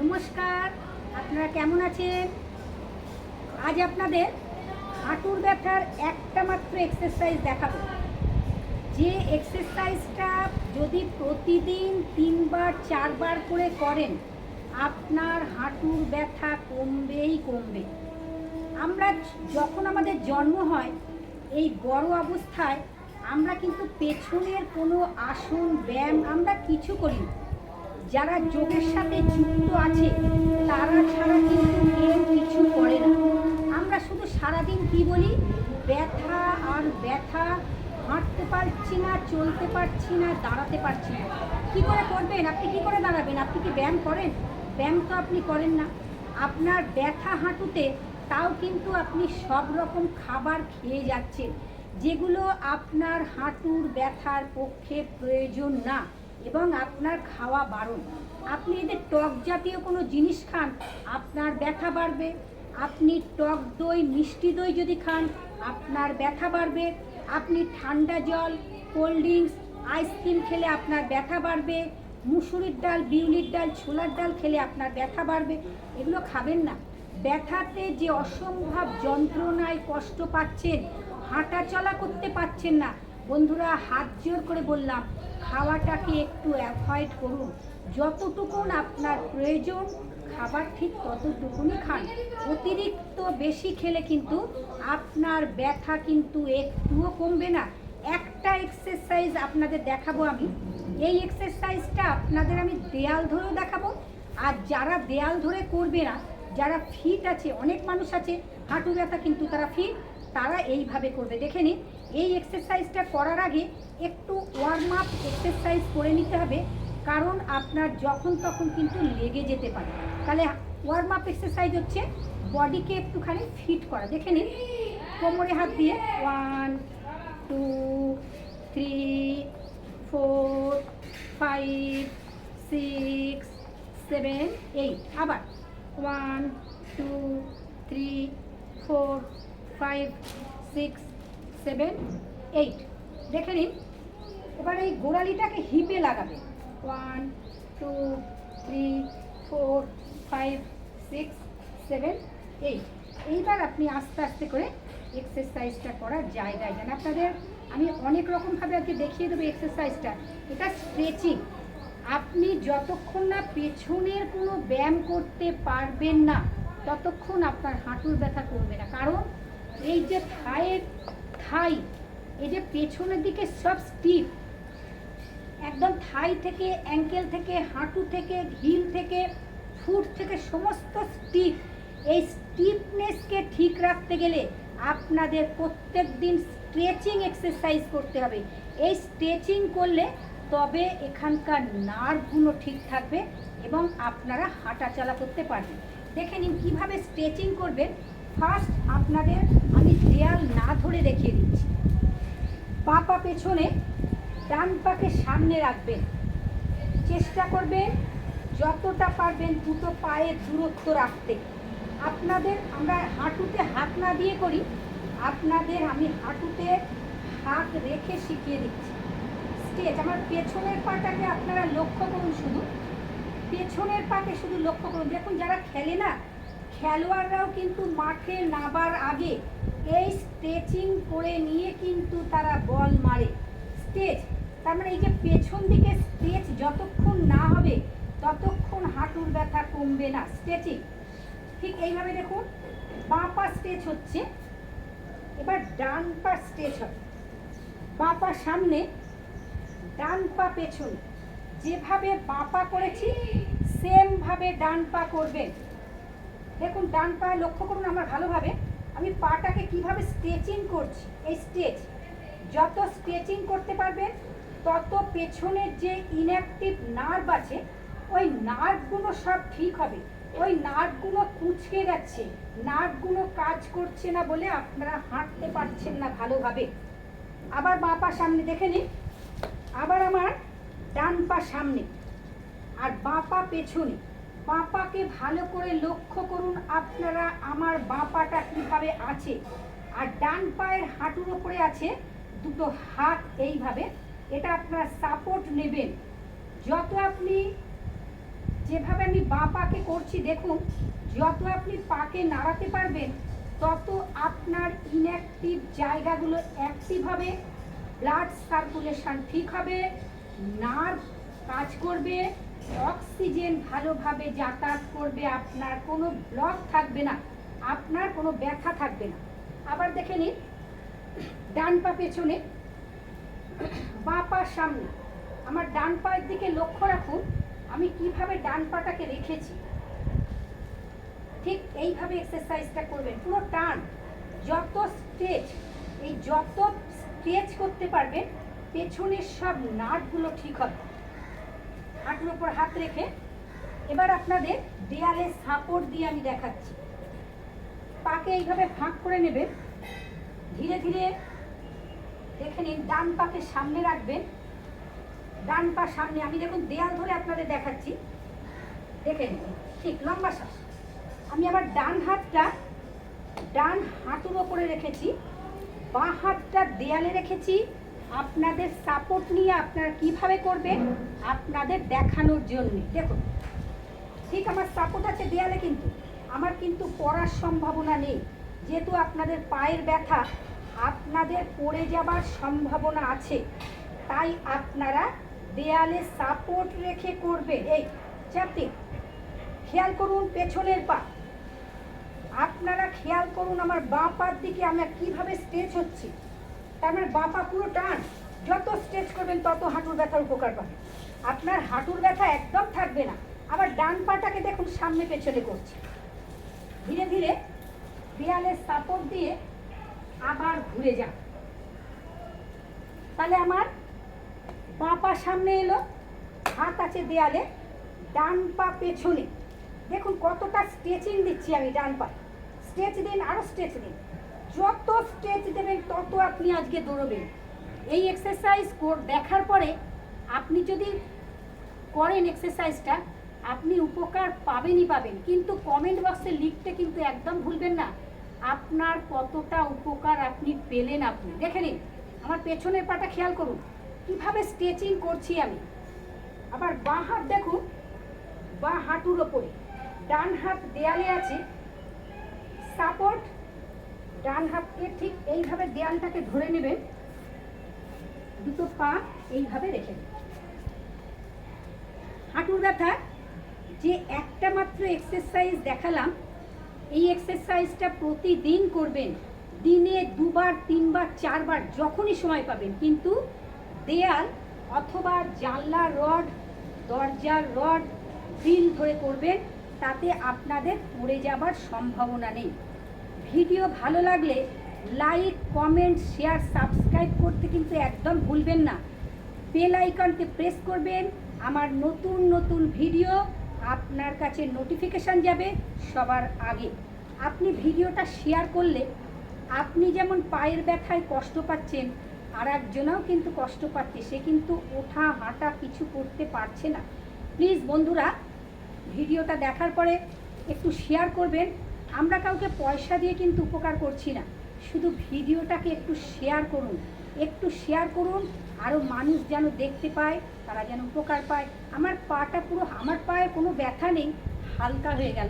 নমস্কার, আপনারা কেমন আছেন? আজ আপনাদের হাঁটুর ব্যথার একটা মাত্র এক্সারসাইজ দেখাবো। যে এক্সারসাইজটা যদি প্রতিদিন 3 বার 4 বার করে করেন, আপনার হাঁটুর ব্যথা কমবেই কমবে। আমরা যখন আমাদের জন্ম হয়, এই বড় অবস্থায় আমরা কিন্তু পেছনের কোনো আসন ব্যায়াম আমরা কিছু করি না। যারা যোগের সাথে যুক্ত আছে তারা ছাড়া কিন্তু কেউ কিছু করে না। আমরা শুধু সারাদিন কি বলি, ব্যথা আর ব্যথা, হাঁটতে পারছি না, চলতে পারছি না, দাঁড়াতে পারছি না। কী করে করবেন? আপনি কী করে দাঁড়াবেন? আপনি কি ব্যায়াম করেন? ব্যায়াম তো আপনি করেন না। আপনার ব্যথা হাঁটুতে, তাও কিন্তু আপনি সব রকম খাবার খেয়ে যাচ্ছেন, যেগুলো আপনার হাঁটুর ব্যথার পক্ষে প্রয়োজন না এবং আপনার খাওয়া বারণ। আপনি এদের টক জাতীয় কোনো জিনিস খান, আপনার ব্যথা বাড়বে। আপনি টক দই, মিষ্টি দই যদি খান, আপনার ব্যথা বাড়বে। আপনি ঠান্ডা জল, কোল্ড ড্রিঙ্কস, আইসক্রিম খেলে আপনার ব্যথা বাড়বে। মুসুরির ডাল, বিউলির ডাল, ছোলার ডাল খেলে আপনার ব্যথা বাড়বে। এগুলো খাবেন না। ব্যথাতে যে অসম্ভব যন্ত্রণায় কষ্ট পাচ্ছেন, হাঁটা চলা করতে পারছেন না, বন্ধুরা হাত জোর করে বললাম, খাওয়াটাকে একটু অ্যাভয়েড করুন। যতটুকুন আপনার প্রয়োজন খাবার, ঠিক ততটুকুনি খান। অতিরিক্ত বেশি খেলে কিন্তু আপনার ব্যথা কিন্তু একটুও কমবে না। একটা এক্সারসাইজ আপনাদের দেখাবো আমি। এই এক্সারসাইজটা আপনাদের আমি দেয়াল ধরেও দেখাবো। আর যারা দেয়াল ধরে করবে না, যারা ফিট আছে, অনেক মানুষ আছে হাঁটু ব্যথা কিন্তু তারা ফিট, তারা এইভাবে করবে। দেখে নিন, এই এক্সারসাইজটা করার আগে একটু ওয়ার্ম আপ এক্সারসাইজ করে নিতে হবে, কারণ আপনার যখন তখন কিন্তু লেগে যেতে পারে। তাহলে ওয়ার্ম আপ এক্সারসাইজ হচ্ছে বডিকে একটুখানি ফিট করা। দেখে নিন, কোমরে হাত দিয়ে 1 2 3 4 5 6 7 8। আবার 1 2 3 4 5 6 7 8। দেখে নিন, এবার এই গোড়ালিটাকে হিপে লাগাবে। 1 2 3 4 5 6 7 8। এইবার আপনি আস্তে আস্তে করে এক্সারসাইজটা করার জায়গায় যান। আপনাদের আমি অনেক রকমভাবে আজকে দেখিয়ে দেবো এক্সারসাইজটা। এটা স্ট্রেচিং। আপনি যতক্ষণ না পেছনের কোনো ব্যায়াম করতে পারবেন না, ততক্ষণ আপনার হাঁটুর ব্যথা কমবে না। কারণ এই যে থাই, এই যে পেছনের দিকে সব স্টিফ, একদম থাই থেকে, অ্যাঙ্কেল থেকে, হাঁটু থেকে, হিল থেকে, ফুট থেকে সমস্ত স্টিফ। এই স্টিফনেসকে ঠিক রাখতে গেলে আপনাদের প্রত্যেক দিন স্ট্রেচিং এক্সারসাইজ করতে হবে। এই স্ট্রেচিং করলে তবে এখানকার নার্ভগুলো ঠিক থাকবে এবং আপনারা হাঁটা চলা করতে পারবেন। দেখে নিন কীভাবে স্ট্রেচিং করবেন। ফার্স্ট আপনাদের আমি দেয়াল না ধরে দেখিয়ে দিচ্ছি। পা পেছনে, ডান পাকে সামনে রাখবেন। চেষ্টা করবেন যতটা পারবেন দুটো পায়ের দূরত্ব রাখতে। আমরা হাঁটুতে হাত না দিয়ে করি, আপনাদের আমি হাঁটুতে হাত রেখে শিখিয়ে দিচ্ছি। স্ট্রেচ, আমার পেছনের পাটাকে আপনারা লক্ষ্য করুন, শুধু পেছনের পাকে শুধু লক্ষ্য করুন। দেখুন, যারা খেলে না, খেলোয়াড়রাও কিন্তু মাঠে নামার আগে এই স্ট্রেচিং করে নিয়ে কিন্তু তারা বল মারে। স্ট্রেচ, তার মানে এই যে পেছন দিকে স্ট্রেচ যতক্ষণ না হবে ততক্ষণ হাঁটুর ব্যথা কমবে না। স্ট্রেচিং ঠিক এইভাবে দেখুন, বাঁ পা স্ট্রেচ হচ্ছে, এবার ডান পা স্ট্রেচ হবে। বাঁ পা সামনে, ডান পা পেছনে। যেভাবে বাঁ পা করেছি সেমভাবে ডান পা করবেন। দেখুন, ডান পা লক্ষ্য করুন আমার ভালোভাবে, আমি পাটাকে কিভাবে স্ট্রেচিং করছি। এই স্ট্রেচ, যত স্ট্রেচিং করতে পারবেন তত পেছনের যে ইনঅ্যাক্টিভ নার্ভ আছে ওই নার্ভগুলো সব ঠিক হবে। ওই নার্ভগুলো কুঁচকে যাচ্ছে, নার্ভগুলো কাজ করছে না বলে আপনারা হাঁটতে পারছেন না ভালোভাবে। আবার বাঁ পা সামনে, দেখে নিন, আবার আমার ডান পা সামনে আর বাঁ পা পেছনে। বাঁ পাকে ভালো করে লক্ষ্য করুন আপনারা, আমার বাঁ পাটা কীভাবে আছে। আর ডান পায়ের হাঁটুর ওপরে আছে দুটো হাত এইভাবে। এটা আপনারা সাপোর্ট নেবেন। যত আপনি যেভাবে আমি বাঁ পাকে করছি দেখুন, যত আপনি পাকে নাড়াতে পারবেন তত আপনার ইনঅ্যাক্টিভ জায়গাগুলো অ্যাক্টিভ হবে, ব্লাড সার্কুলেশন ঠিক হবে, নার্ভ কাজ করবে, অক্সিজেন ভালোভাবে যাতায়াত করবে, আপনার কোনো ব্লক থাকবে না, আপনার কোনো ব্যথা থাকবে না। আবার দেখে নিন, ডান পা পেছনে, বাঁ পা সামনে। আমার ডান পায়ের দিকে লক্ষ্য রাখুন, আমি কিভাবে ডান পাটাকে রেখেছি। ঠিক এইভাবে এক্সারসাইজটা করবেন, পুরো টান, যত স্ট্রেচ, এই যত স্ট্রেচ করতে পারবেন পেছনের সব নার্ভগুলো ঠিক হবে। হাঁটুর ওপর হাত রেখে এবার আপনাদের দেয়ালে সাপোর্ট দিয়ে আমি দেখাচ্ছি। পাকে এইভাবে ফাঁক করে নেবেন, ধীরে ধীরে দেখে নিন, ডান পাকে সামনে রাখবেন, ডান পা সামনে। আমি দেখুন দেয়াল ধরে আপনাদের দেখাচ্ছি, দেখে নিন, ঠিক লম্বা শ্বাস। আমি আবার ডান হাতটা ডান হাঁটুর ওপরে রেখেছি, বাঁ হাতটা দেয়ালে রেখেছি, আপনাদের সাপোর্ট নিয়ে আপনারা কিভাবে করবেন আপনাদের দেখানোর জন্য। দেখুন ঠিক আমার সাপোর্ট আছে দেয়ালে, কিন্তু আমার কিন্তু পড়ার সম্ভাবনা নেই, যেহেতু আপনাদের পায়ের ব্যথা, আপনাদের পড়ে যাবার সম্ভাবনা আছে, তাই আপনারা দেয়ালে সাপোর্ট রেখে করবেন। এই চাপটি খেয়াল করুন, পেছনের পা আপনারা খেয়াল করুন, আমার বাঁ পার দিকে আমরা কিভাবে স্ট্রেচ হচ্ছি, তার মানে বাঁ পা পুরো টান, যত স্ট্রেচ করবেন তত হাঁটুর ব্যথার উপকার পাবেন, আপনার হাঁটুর ব্যথা একদম থাকবে না। আবার ডান পাটাকে দেখুন সামনে পেছনে করছি, ধীরে ধীরে দেয়ালের সাপোর্ট দিয়ে আবার ঘুরে যান। তাহলে আমার বাঁ পা সামনে এলো, হাত আছে দেয়ালে, ডান পা পেছনে। দেখুন কতটা স্ট্রেচিং দিচ্ছি আমি ডান পা, স্ট্রেচ দিন, আরও স্ট্রেচ দিন, যত স্ট্রেচ দেবেন তত আপনি আজকে দৌড়বেন। এই এক্সারসাইজ দেখার পরে আপনি যদি করেন এক্সারসাইজটা, আপনি উপকার পাবেনই পাবেন, কিন্তু কমেন্ট বক্সে লিখতে কিন্তু একদম ভুলবেন না আপনার কতটা উপকার আপনি পেলেন। আপনি দেখে নিন, আমার পেছনের পাটা খেয়াল করুন কিভাবে স্ট্রেচিং করছি আমি। আবার বাঁ হাত দেখুন, বাঁ হাঁটুর ওপরে, ডান হাত দেয়ালে আছে, সাপোর্ট, ডান হাতকে ঠিক এইভাবে দেয়ালটাকে ধরে নেবেন, দুটো পা এইভাবে রেখে দেবেন। হাঁটুর ব্যথা যে একটা মাত্র এক্সারসাইজ দেখালাম, এই এক্সারসাইজটা প্রতিদিন করবেন, দিনে 2 বার 3 বার 4 বার যখনই সময় পাবেন, কিন্তু দেয়াল অথবা জানলার রড, দরজার রড, গ্রিল ধরে করবেন, তাতে আপনাদের পড়ে যাবার সম্ভাবনা নেই। ভিডিও ভালো লাগলে লাইক, কমেন্ট, শেয়ার, সাবস্ক্রাইব করতে কিন্তু একদম ভুলবেন না। বেল আইকনকে প্রেস করবেন, আমার নতুন নতুন ভিডিও আপনার কাছে নোটিফিকেশান যাবে সবার আগে। আপনি ভিডিওটা শেয়ার করলে আপনি যেমন পায়ের ব্যথায় কষ্ট পাচ্ছেন, আর একজনেও কিন্তু কষ্ট পাচ্ছে, সে কিন্তু ওঠা হাঁটা কিছু করতে পারছে না। প্লিজ বন্ধুরা, ভিডিওটা দেখার পরে একটু শেয়ার করবেন। আমরা কাউকে পয়সা দিয়ে কিন্তু উপকার করছি না, শুধু ভিডিওটাকে একটু শেয়ার করুন, একটু শেয়ার করুন, আরও মানুষ যেন দেখতে পায়, তারা যেন উপকার পায়। আমার পাটা পুরো, আমার পায়ে কোনো ব্যথা নেই, হালকা হয়ে গেল,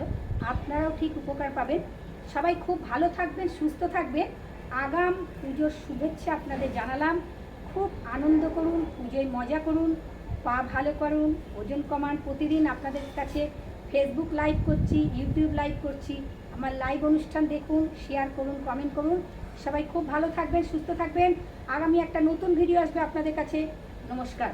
আপনারাও ঠিক উপকার পাবেন। সবাই খুব ভালো থাকবেন, সুস্থ থাকবেন। আগাম পুজোর শুভেচ্ছা আপনাদের জানালাম। খুব আনন্দ করুন, পুজোয় মজা করুন, পা ভালো করুন, ওজন কমান। প্রতিদিন আপনাদের কাছে ফেসবুক লাইভ করছি, ইউটিউব লাইভ করছি, আমার লাইভ অনুষ্ঠান দেখুন, শেয়ার করুন, কমেন্ট করুন। সবাই খুব ভালো থাকবেন, সুস্থ থাকবেন। আগামী একটা নতুন ভিডিও আসবে আপনাদের কাছে। নমস্কার।